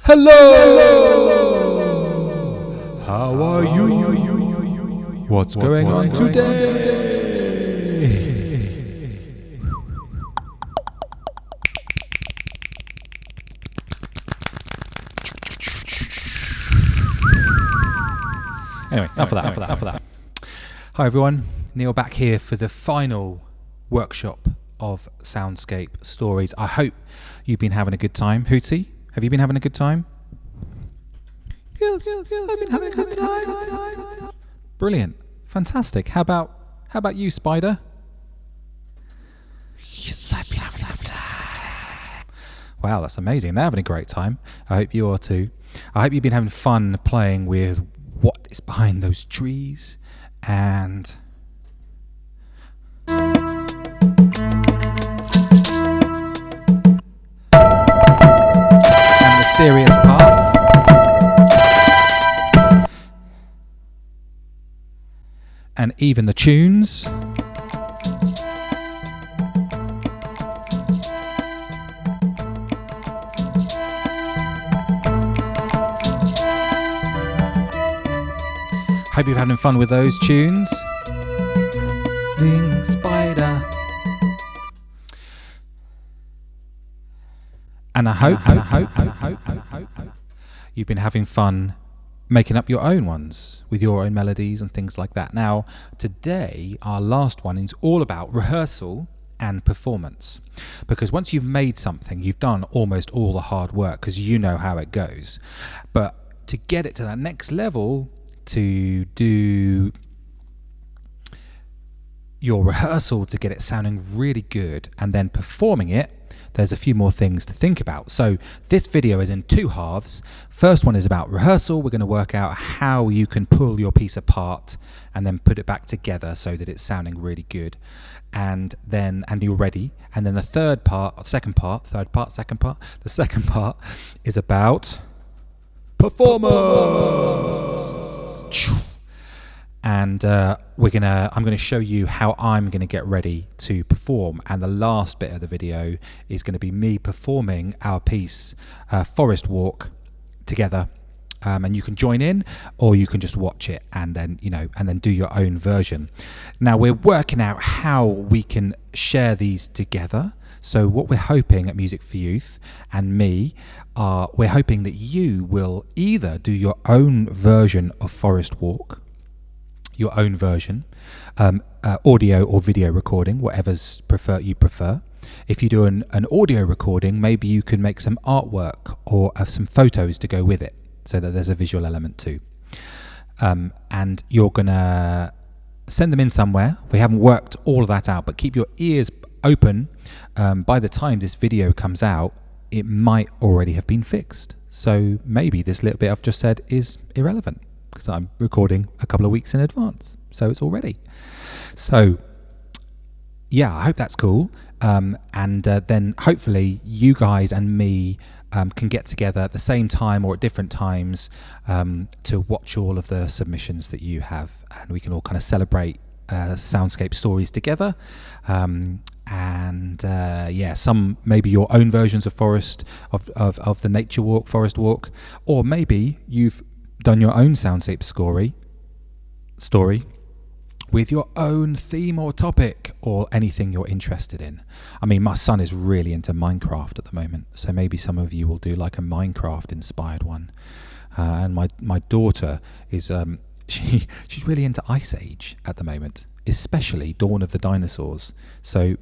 Hello! How are you? What's going on today? Anyway, enough of that. Hi everyone, Neil back here for the final workshop of Soundscape Stories. I hope you've been having a good time. Hootie, have you been having a good time? Yes, I've been having a good time. Brilliant, fantastic. How about you, Spider? Yes, I've been having a good time. Wow, that's amazing. They're having a great time. I hope you are too. I hope you've been having fun playing with what is behind those trees and mysterious path and even the tunes. Hope you're having fun with those tunes. Wing Spider. And I hope you've been having fun making up your own ones with your own melodies and things like that. Now, today, our last one is all about rehearsal and performance. Because once you've made something, you've done almost all the hard work because you know how it goes. But to get it to that next level, to do your rehearsal to get it sounding really good and then performing it, there's a few more things to think about. So this video is in two halves. First one is about rehearsal. We're going to work out how you can pull your piece apart and then put it back together so that it's sounding really good. And you're ready. And then the second part is about performance. And I'm going to show you how I'm going to get ready to perform, and the last bit of the video is going to be me performing our piece Forest Walk together, and you can join in or you can just watch it and then do your own version. Now we're working out how we can share these together. So what we're hoping at Music for Youth and me we're hoping that you will either do your own version of Forest Walk, your own version, audio or video recording, whatever's you prefer. If you do an audio recording, maybe you can make some artwork or have some photos to go with it so that there's a visual element too. And you're gonna send them in somewhere. We haven't worked all of that out, but keep your ears open. By the time this video comes out, it might already have been fixed. So maybe this little bit I've just said is irrelevant because I'm recording a couple of weeks in advance. So it's all ready. So yeah, I hope that's cool. And then hopefully you guys and me can get together at the same time or at different times to watch all of the submissions that you have, and we can all kind of celebrate Soundscape Stories together. Some maybe your own versions of the nature walk, Forest Walk, or maybe you've done your own Soundscape story with your own theme or topic or anything you're interested in. I mean, my son is really into Minecraft at the moment, so maybe some of you will do like a Minecraft inspired one. And my daughter is she's really into Ice Age at the moment, especially Dawn of the Dinosaurs. So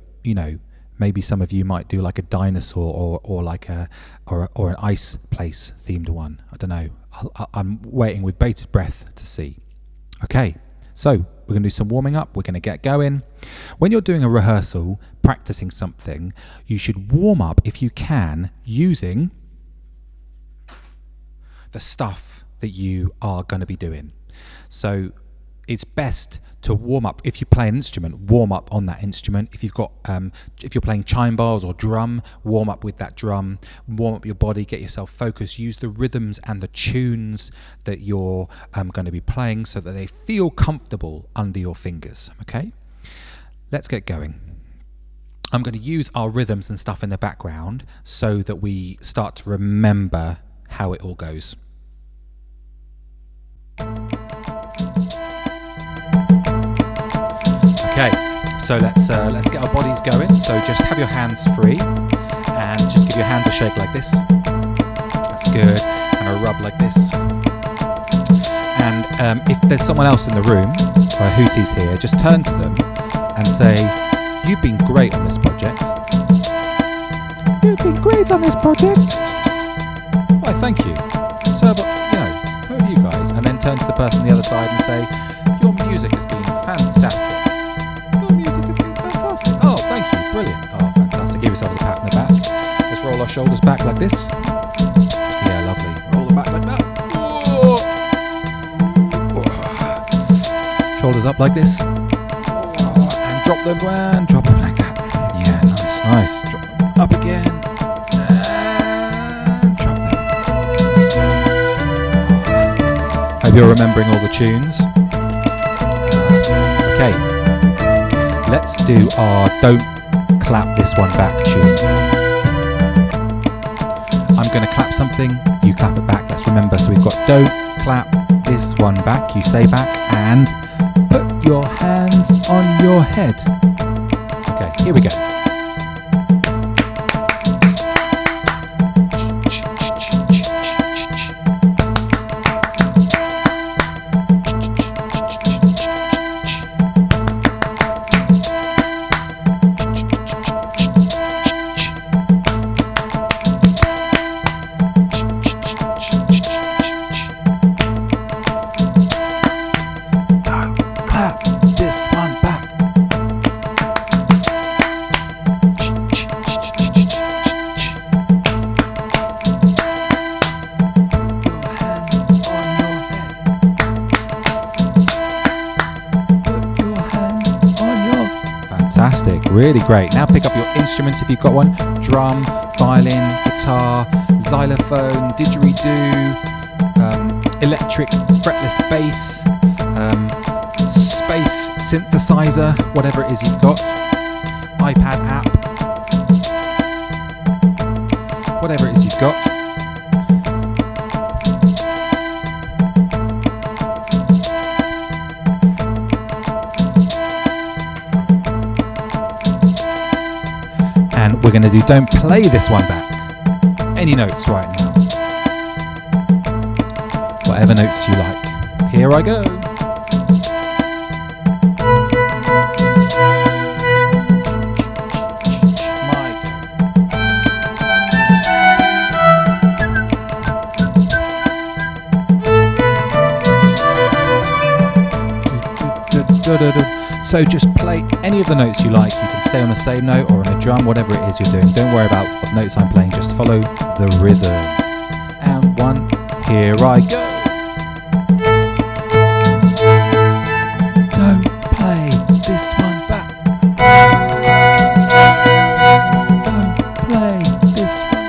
maybe some of you might do like a dinosaur or an ice place themed one. I don't know. I'm waiting with bated breath to see. Okay, so we're going to do some warming up. We're going to get going. When you're doing a rehearsal, practicing something, you should warm up if you can using the stuff that you are going to be doing. So it's best to warm up. If you play an instrument, warm up on that instrument. If you've got, if you're playing chime bars or drum, warm up with that drum. Warm up your body, get yourself focused. Use the rhythms and the tunes that you're going to be playing so that they feel comfortable under your fingers. Okay, let's get going. I'm going to use our rhythms and stuff in the background so that we start to remember how it all goes. Okay, so let's get our bodies going. So just have your hands free and just give your hands a shake like this. That's good. And a rub like this. And if there's someone else in the room, Hootie's here, just turn to them and say, "You've been great on this project." "You've been great on this project." Why, thank you. So, who are you guys? And then turn to the person on the other side and say, "Your music has been fantastic." "Your music has been fantastic." "Oh, thank you, brilliant." "Oh, fantastic." Give yourselves a pat on the back. Let's roll our shoulders back like this. Yeah, lovely. Roll them back like that. Shoulders up like this. And drop them like that. Yeah, nice. Drop them up again. And drop them. Hope you're remembering all the tunes. Okay. Let's do our Don't Clap This One Back tune. I'm going to clap something, you clap it back. Let's remember. So we've got Don't Clap This One Back. You say back and put your hands on your head. Okay, here we go. Fantastic, really great. Now pick up your instrument if you've got one. Drum, violin, guitar, xylophone, didgeridoo, electric fretless bass, space synthesizer, whatever it is you've got. iPad app, whatever it is you've got. And we're going to do Don't Play This One Back. Any notes right now. Whatever notes you like. Here I go. So just play any of the notes you like. You can stay on the same note or on a drum, whatever it is you're doing. Don't worry about what notes I'm playing, just follow the rhythm. And one, here I go. Don't play this one back. Don't play this one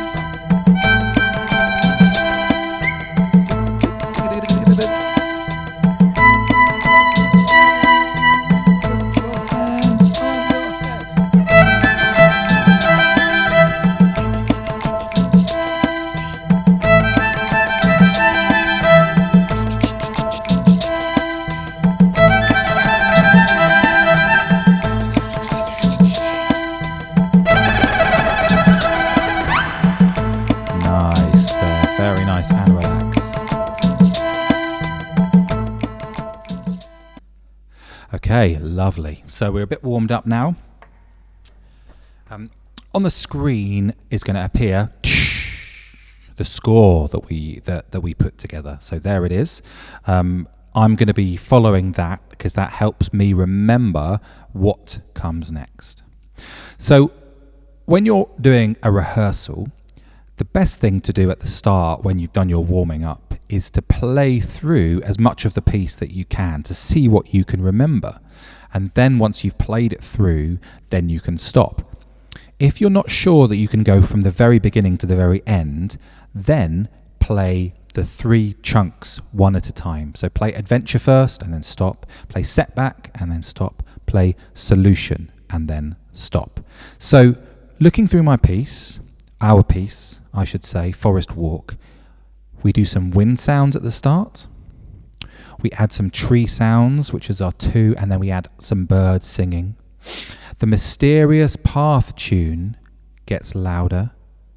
Very nice, and relax. Okay, lovely. So we're a bit warmed up now. On the screen is going to appear the score that we put together. So there it is. I'm going to be following that because that helps me remember what comes next. So when you're doing a rehearsal, the best thing to do at the start when you've done your warming up is to play through as much of the piece that you can to see what you can remember. And then once you've played it through, then you can stop. If you're not sure that you can go from the very beginning to the very end, then play the 3 chunks one at a time. So play Adventure first and then stop, play Setback and then stop, play Solution and then stop. So looking through my piece, our piece, I should say, Forest Walk, We do some wind sounds at the start. We add some tree sounds, which is our 2, and then we add some birds singing. The mysterious path tune gets louder,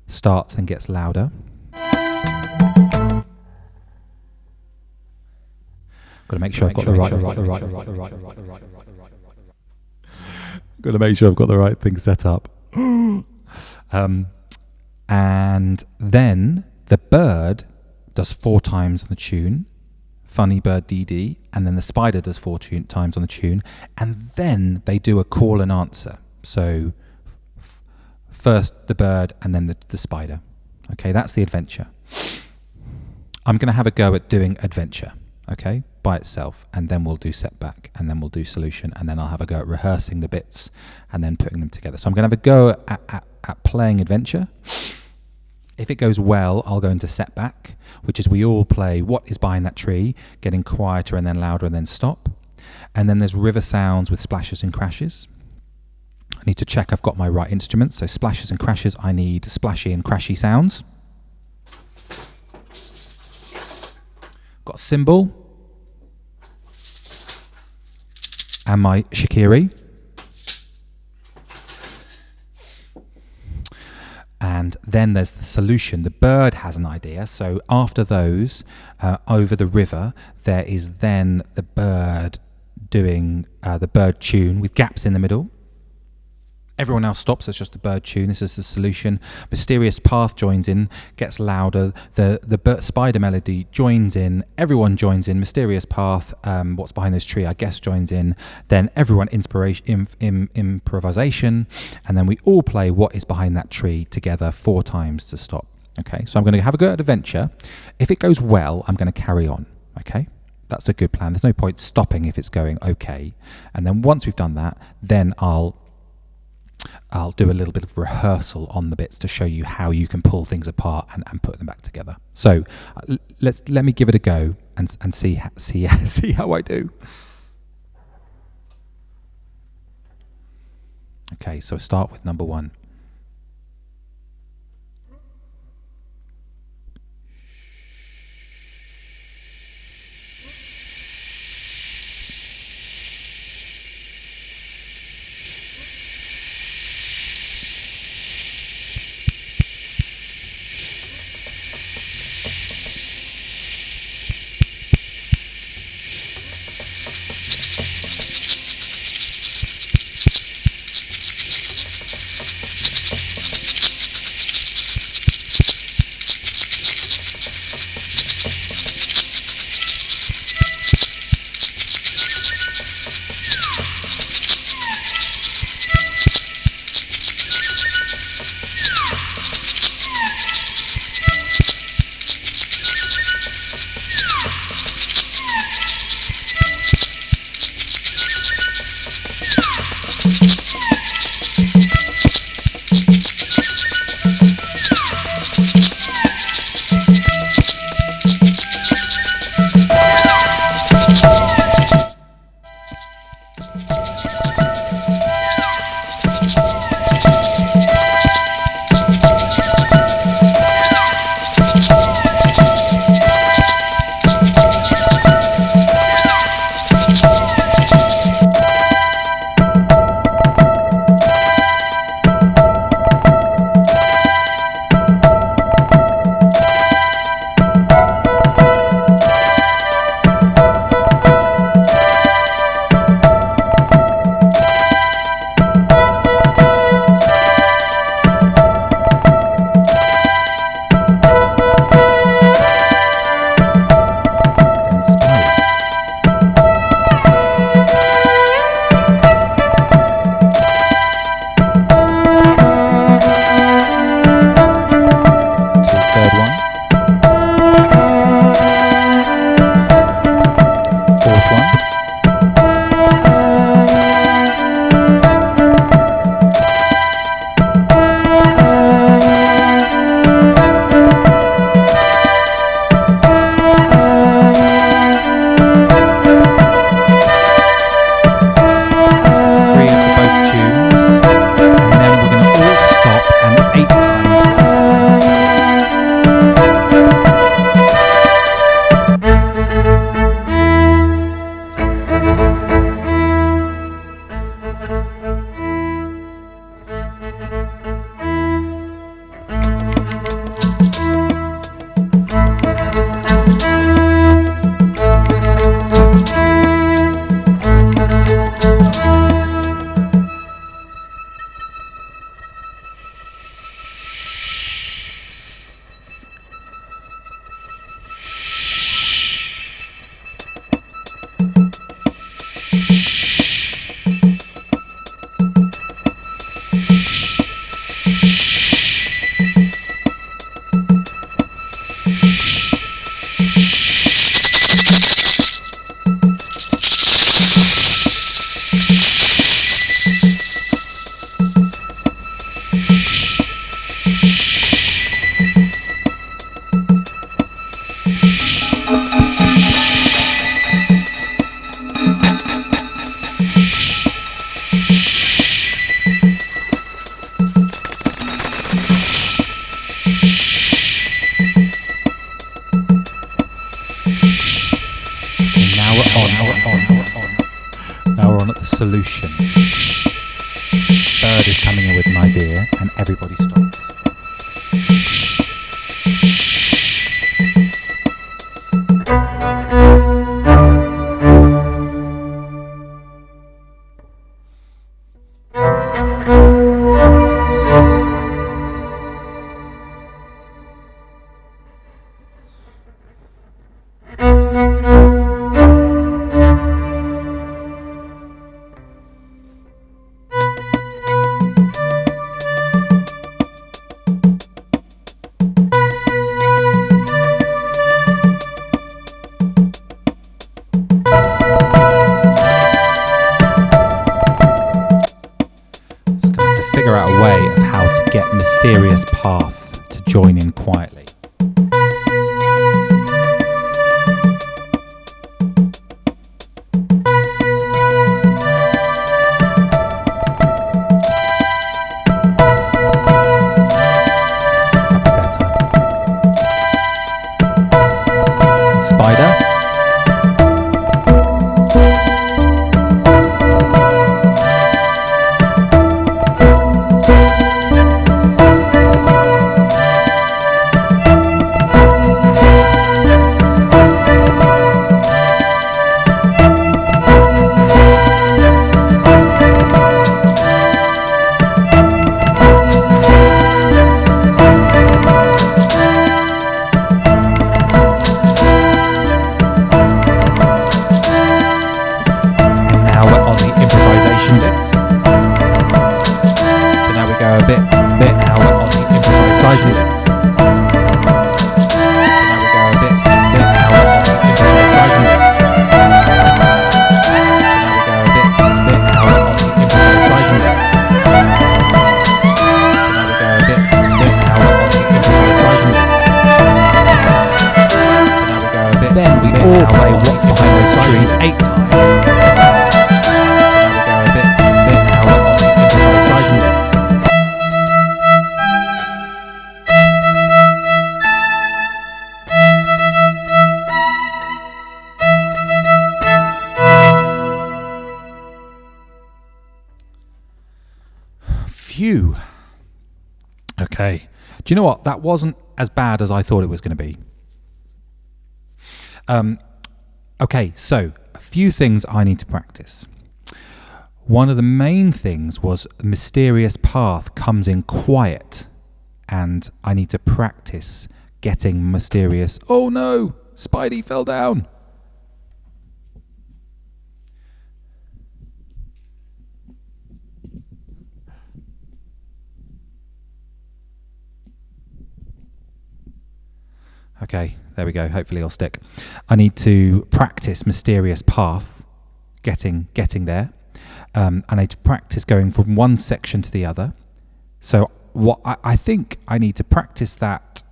starts and gets louder. Got to make sure I've got the right. Got to make sure I've got the right thing set up. And then the bird does 4 times on the tune, funny bird DD, and then the spider does 4 times on the tune, and then they do a call and answer. So first the bird and then the spider. Okay, that's the adventure. I'm going to have a go at doing adventure, okay, by itself, and then we'll do setback, and then we'll do solution, and then I'll have a go at rehearsing the bits and then putting them together. So I'm going to have a go at playing adventure. If it goes well, I'll go into setback, which is we all play what is behind that tree, getting quieter and then louder and then stop. And then there's river sounds with splashes and crashes. I need to check I've got my right instruments. So splashes and crashes, I need splashy and crashy sounds. Got a cymbal and my shikiri. And then there's the solution. The bird has an idea. So after those, over the river, there is then the bird doing the bird tune with gaps in the middle. Everyone else stops. It's just the bird tune. This is the solution. Mysterious path joins in, gets louder. The spider melody joins in. Everyone joins in. Mysterious path, what's behind this tree, I guess, joins in. Then everyone improvisation, and then we all play what is behind that tree together 4 times to stop. Okay, so I'm going to have a go at adventure. If it goes well, I'm going to carry on. Okay, that's a good plan. There's no point stopping if it's going okay. And then once we've done that, then I'll do a little bit of rehearsal on the bits to show you how you can pull things apart and put them back together. So let me give it a go and see how I do. Okay, so start with number 1. solution. Bird is coming in with an idea, and everybody stops. Figure out a way of how to get mysterious path to join in quietly. That'd be better. Spider. Phew. Okay. Do you know what? That wasn't as bad as I thought it was going to be. Okay, so a few things I need to practice. One of the main things was mysterious path comes in quiet, and I need to practice getting mysterious. Oh no, Spidey fell down. Okay, there we go. Hopefully it'll stick. I need to practice mysterious path, getting there. I need to practice going from one section to the other. So what I think I need to practice that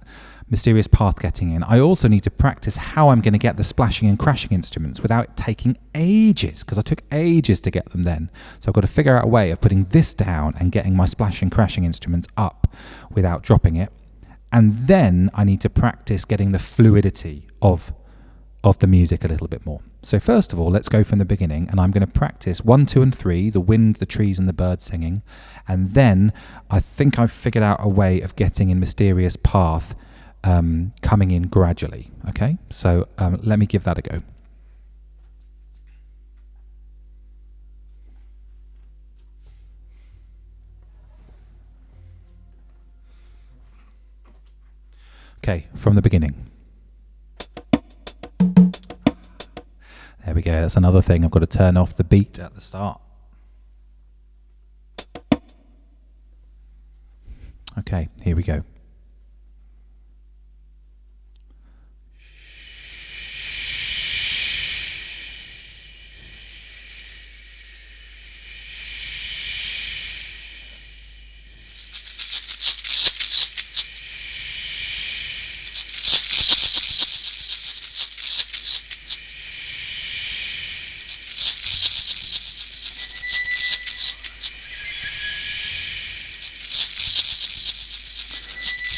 mysterious path getting in. I also need to practice how I'm going to get the splashing and crashing instruments without it taking ages, because I took ages to get them then. So I've got to figure out a way of putting this down and getting my splashing and crashing instruments up without dropping it. And then I need to practice getting the fluidity of the music a little bit more. So first of all, let's go from the beginning, and I'm going to practice 1, 2, and 3, the wind, the trees, and the birds singing. And then I think I've figured out a way of getting in mysterious path coming in gradually. Okay, so let me give that a go. Okay, from the beginning. There we go, that's another thing. I've got to turn off the beat at the start. Okay, here we go.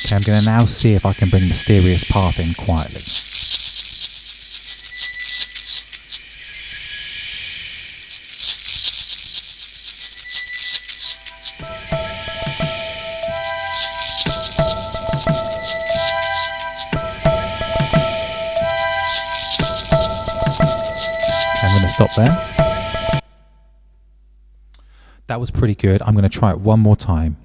Okay, I'm going to now see if I can bring mysterious path in quietly. stop there. That was pretty good. I'm going to try it one more time.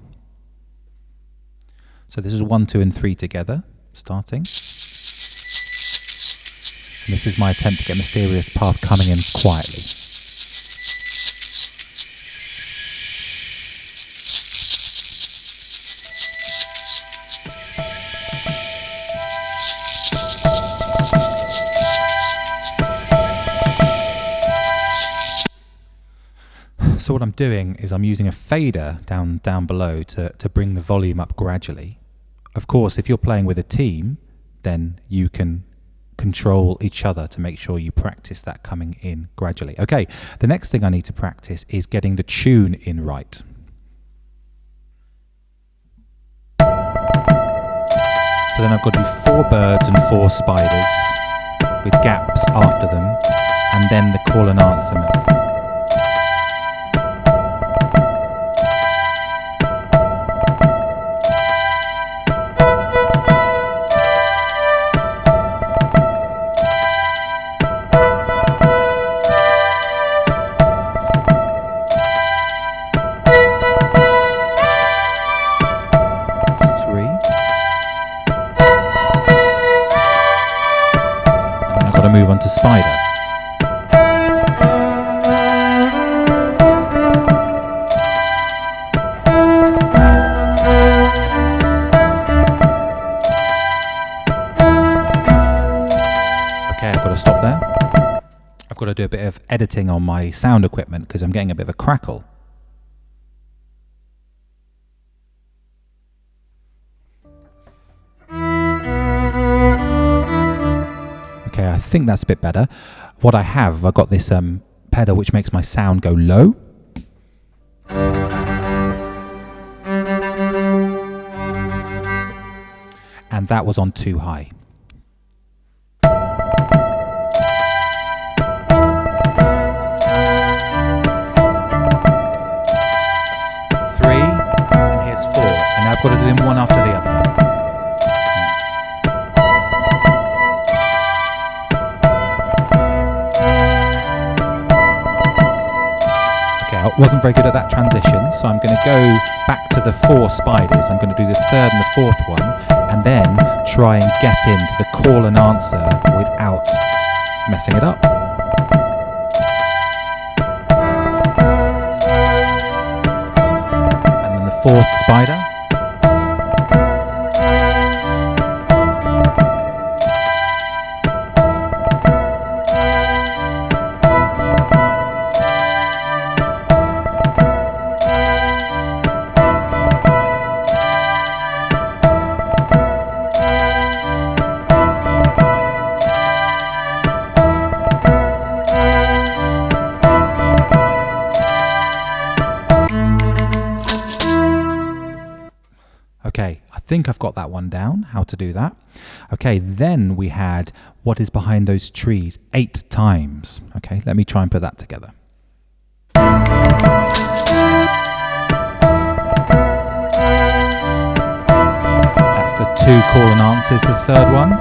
So this is 1, 2, and 3 together, starting. And this is my attempt to get Mysterious Path coming in quietly. So what I'm doing is I'm using a fader down below to bring the volume up gradually. Of course, if you're playing with a team, then you can control each other to make sure you practice that coming in gradually. Okay, the next thing I need to practice is getting the tune in right. So then I've got to do 4 birds and 4 spiders with gaps after them, and then the call and answer melody. Move on to spider. Okay, I've got to stop there. I've got to do a bit of editing on my sound equipment because I'm getting a bit of a crackle. Okay, I think that's a bit better. What I've got this pedal which makes my sound go low. And that was on too high. Three, and here's 4. And now I've got to do them one after the other. I wasn't very good at that transition, so I'm going to go back to the 4 spiders. I'm going to do the 3rd and the 4th one, and then try and get into the call and answer without messing it up. And then the 4th spider. Okay, I think I've got that one down, how to do that. Okay, then we had what is behind those trees 8 times. Okay, let me try and put that together. That's the 2 call and answers, the 3rd one.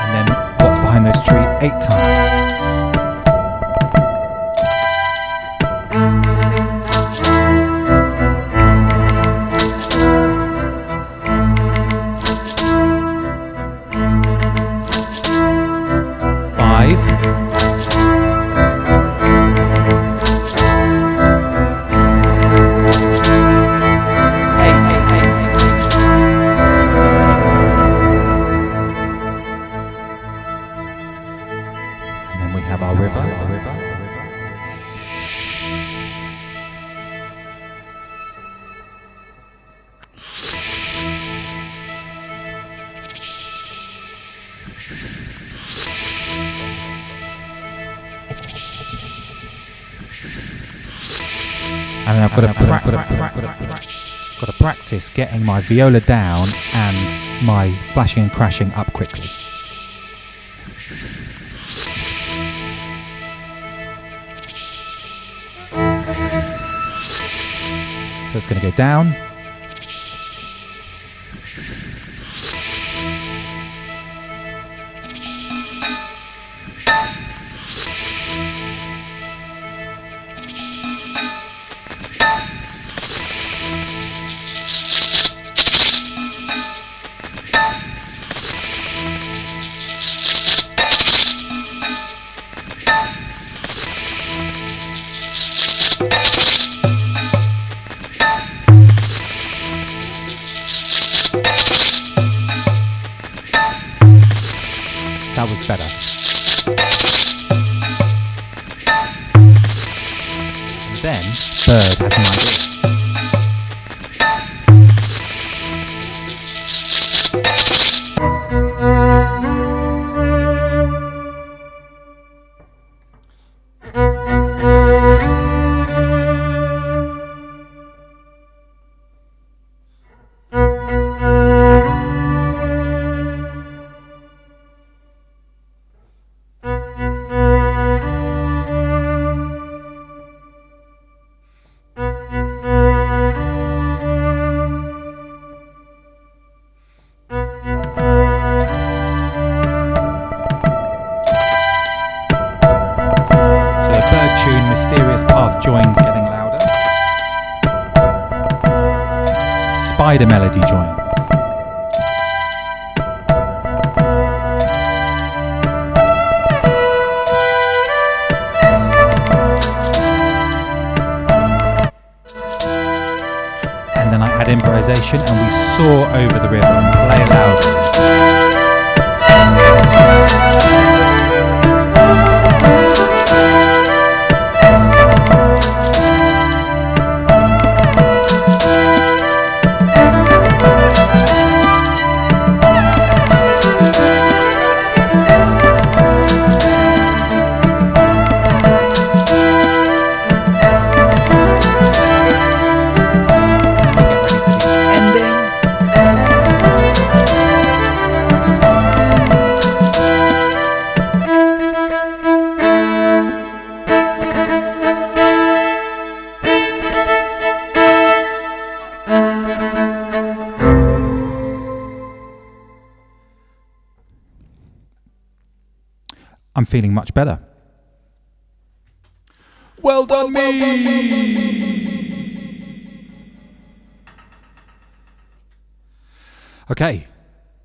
And then what's behind those trees 8 times. And then I've got to practice getting my viola down and my splashing and crashing up quickly. So it's going to go down. then Bird has an idea. Joins getting louder. Spider melody joins. And then I add improvisation and we soar over the river and play loud. I'm feeling much better. Well done, me! Okay,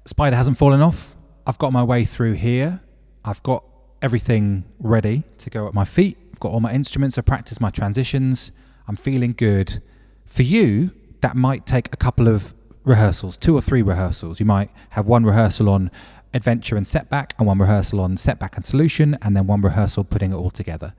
spider hasn't fallen off. I've got my way through here. I've got everything ready to go at my feet. I've got all my instruments. I've practiced my transitions. I'm feeling good. For you, that might take a couple of rehearsals, 2 or 3 rehearsals. You might have one rehearsal on adventure and setback, and one rehearsal on setback and solution, and then one rehearsal putting it all together.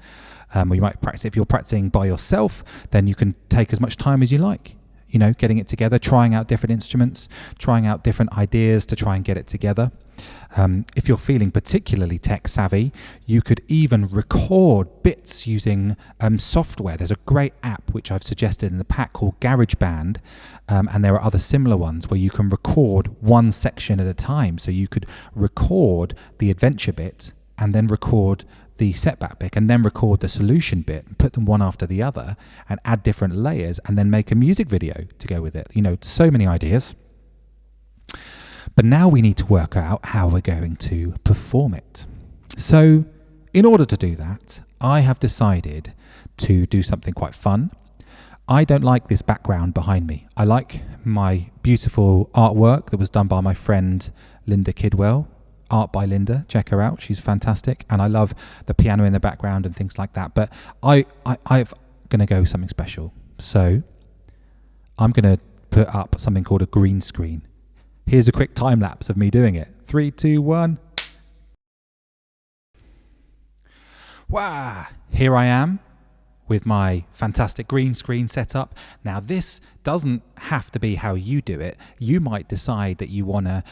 Or you might practice, if you're practicing by yourself, then you can take as much time as you like, you know, getting it together, trying out different instruments, trying out different ideas to try and get it together. If you're feeling particularly tech savvy, you could even record bits using software. There's a great app which I've suggested in the pack called GarageBand, and there are other similar ones where you can record one section at a time. So you could record the adventure bit and then record the setback bit and then record the solution bit and put them one after the other and add different layers and then make a music video to go with it. You know, so many ideas. But now we need to work out how we're going to perform it. So in order to do that, I have decided to do something quite fun. I don't like this background behind me. I like my beautiful artwork that was done by my friend Linda Kidwell. Art by Linda, check her out, she's fantastic. And I love the piano in the background and things like that. But I'm going to go something special. So I'm going to put up something called a green screen. Here's a quick time lapse of me doing it. 3, 2, 1. Wow, here I am with my fantastic green screen set up. Now this doesn't have to be how you do it. You might decide that you want to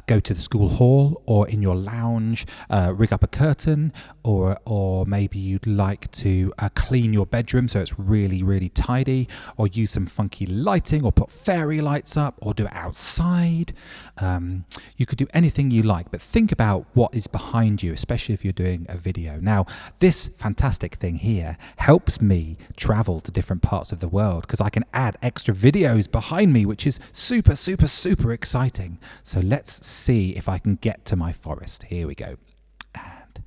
go to the school hall or in your lounge, rig up a curtain, or maybe you'd like to clean your bedroom so it's really, really tidy, or use some funky lighting, or put fairy lights up, or do it outside. You could do anything you like, but think about what is behind you, especially if you're doing a video. Now, this fantastic thing here helps me travel to different parts of the world because I can add extra videos behind me, which is super, super, super exciting. So let's see if I can get to my forest. Here we go. And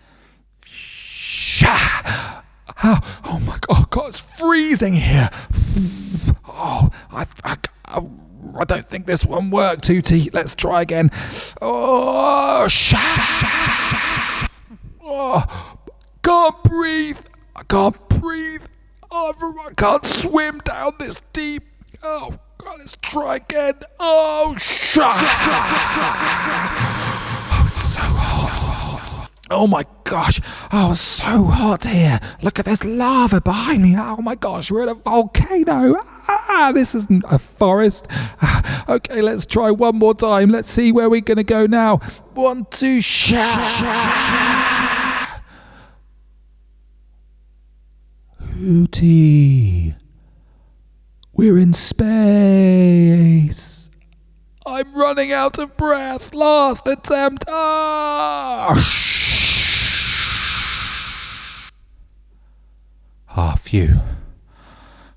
oh my God, it's freezing here. Oh, I don't think this one worked, Tootie. Let's try again. Oh, can't breathe. I can't breathe. I can't swim down this deep. Oh God, let's try again. Oh, it's so hot. Oh my gosh. Oh, it's so hot here. Look at this lava behind me. Oh my gosh, we're in a volcano. This isn't a forest. Okay, let's try one more time. Let's see where we're going to go now. 1, 2, Hooty. We're in space. I'm running out of breath. Last attempt. Phew.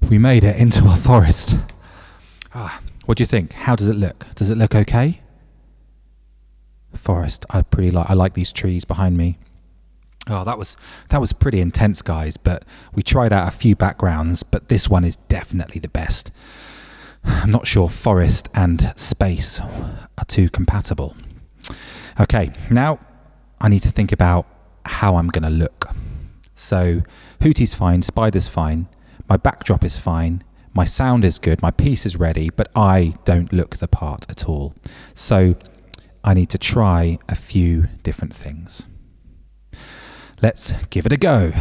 We made it into a forest. What do you think? How does it look? Does it look okay? Forest. I like these trees behind me. Oh, that was pretty intense, guys, but we tried out a few backgrounds, but this one is definitely the best. I'm not sure forest and space are too compatible. Okay, now I need to think about how I'm going to look. So Hooty's fine, Spider's fine, my backdrop is fine, my sound is good, my piece is ready, but I don't look the part at all. So I need to try a few different things. Let's give it a go.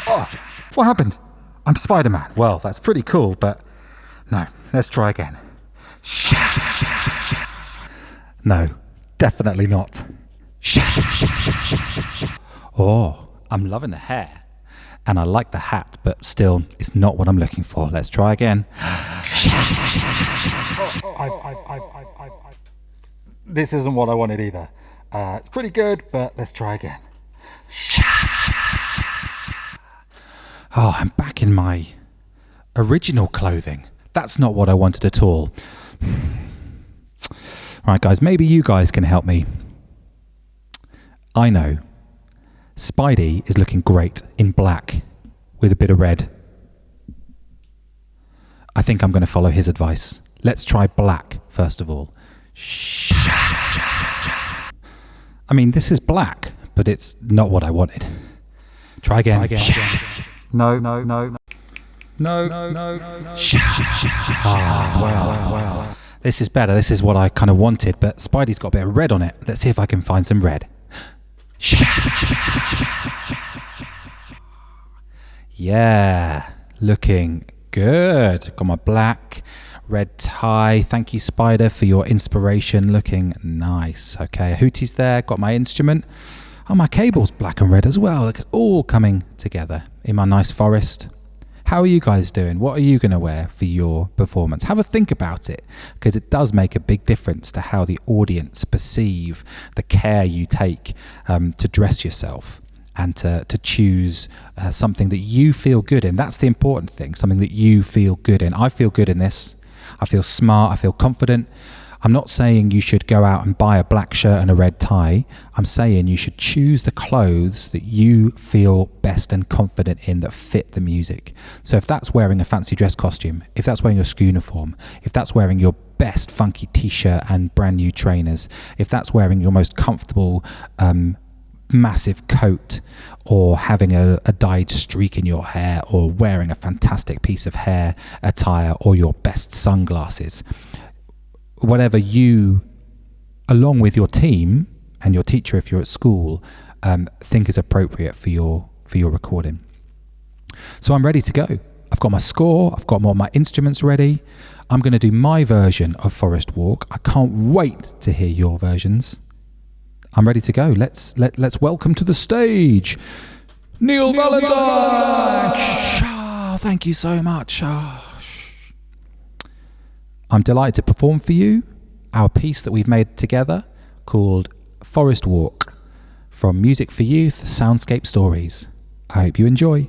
Oh, what happened? I'm Spider-Man. Well, that's pretty cool, but no, let's try again. No, definitely not. Oh, I'm loving the hair. And I like the hat, but still, it's not what I'm looking for. Let's try again. This isn't what I wanted either. It's pretty good, but let's try again. Oh, I'm back in my original clothing. That's not what I wanted at all. Right, guys, maybe you guys can help me. I know. Spidey is looking great in black with a bit of red. I think I'm going to follow his advice. Let's try black first of all. I mean, this is black, but it's not what I wanted. Try again. No. Well. This is better. This is what I kind of wanted, but Spidey's got a bit of red on it. Let's see if I can find some red. Yeah, looking good. Got my black, red tie. Thank you, Spider, for your inspiration. Looking nice. Okay, Hooty's there. Got my instrument. Oh, my cable's black and red as well. Look, it's all coming together in my nice forest. How are you guys doing? What are you going to wear for your performance? Have a think about it, because it does make a big difference to how the audience perceive the care you take to dress yourself and to choose something that you feel good in. That's the important thing, something that you feel good in. I feel good in this. I feel smart. I feel confident. I'm not saying you should go out and buy a black shirt and a red tie. I'm saying you should choose the clothes that you feel best and confident in that fit the music. So if that's wearing a fancy dress costume, if that's wearing your school uniform, if that's wearing your best funky t-shirt and brand new trainers, if that's wearing your most comfortable massive coat, or having a dyed streak in your hair, or wearing a fantastic piece of hair attire, or your best sunglasses, whatever you, along with your team and your teacher if you're at school, think is appropriate for your recording. So I'm ready to go. I've got my score, I've got all my instruments ready. I'm going to do my version of Forest Walk. I can't wait to hear your versions. I'm ready to go. Let's welcome to the stage Neil Valentine. Oh, thank you so much. I'm delighted to perform for you our piece that we've made together called Forest Walk from Music for Youth, Soundscape Stories. I hope you enjoy.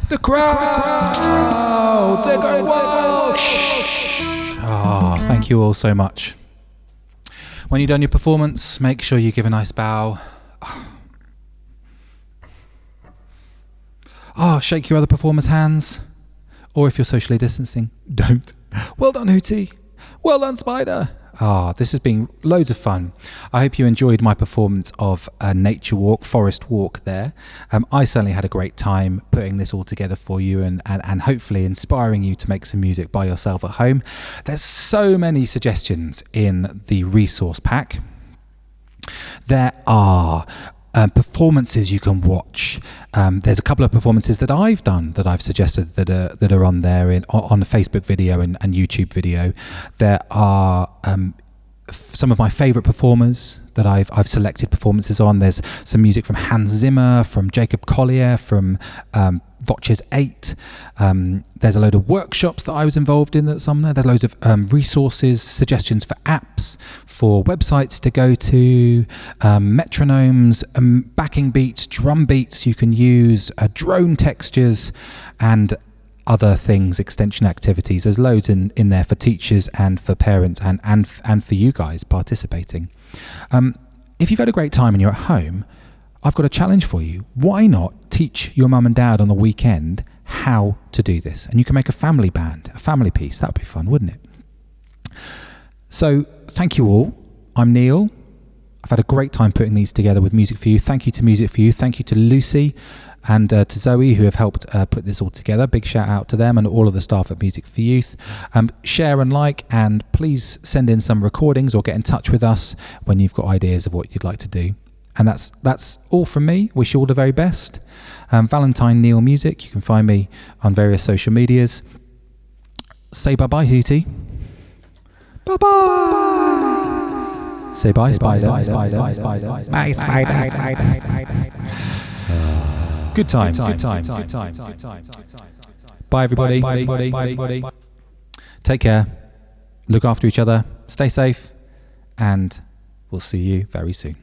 The crowd! They're going wild! Thank you all so much. When you've done your performance, make sure you give a nice bow. Shake your other performers' hands. Or if you're socially distancing, don't. Well done, Hootie. Well done, Spider. This has been loads of fun. I hope you enjoyed my performance of a nature walk, forest walk there. I certainly had a great time putting this all together for you and hopefully inspiring you to make some music by yourself at home. There's so many suggestions in the resource pack. There are performances you can watch. There's a couple of performances that I've done that I've suggested that are on there on the Facebook video and YouTube video. There are some of my favourite performers that I've selected performances on. There's some music from Hans Zimmer, from Jacob Collier, from Voces 8. There's a load of workshops that I was involved in that's on there. There's loads of resources, suggestions for apps, for websites to go to, metronomes, backing beats, drum beats you can use, drone textures, and other things, extension activities. There's loads in there for teachers and for parents and for you guys participating. If you've had a great time and you're at home, I've got a challenge for you. Why not teach your mum and dad on the weekend how to do this? And you can make a family band, a family piece. That would be fun, wouldn't it? So thank you all. I'm Neil. I've had a great time putting these together with Music For You. Thank you to Music For You. Thank you to Lucy and to Zoe, who have helped put this all together. Big shout out to them and all of the staff at Music for Youth. Share and like, and please send in some recordings or get in touch with us when you've got ideas of what you'd like to do. And that's all from me. Wish you all the very best. Valentine Neil Music. You can find me on various social medias. Say bye-bye, Hootie. Bye-bye. Say bye, Spider. Bye, Spider. Good times. Bye, everybody. Take care. Look after each other. Stay safe. And we'll see you very soon.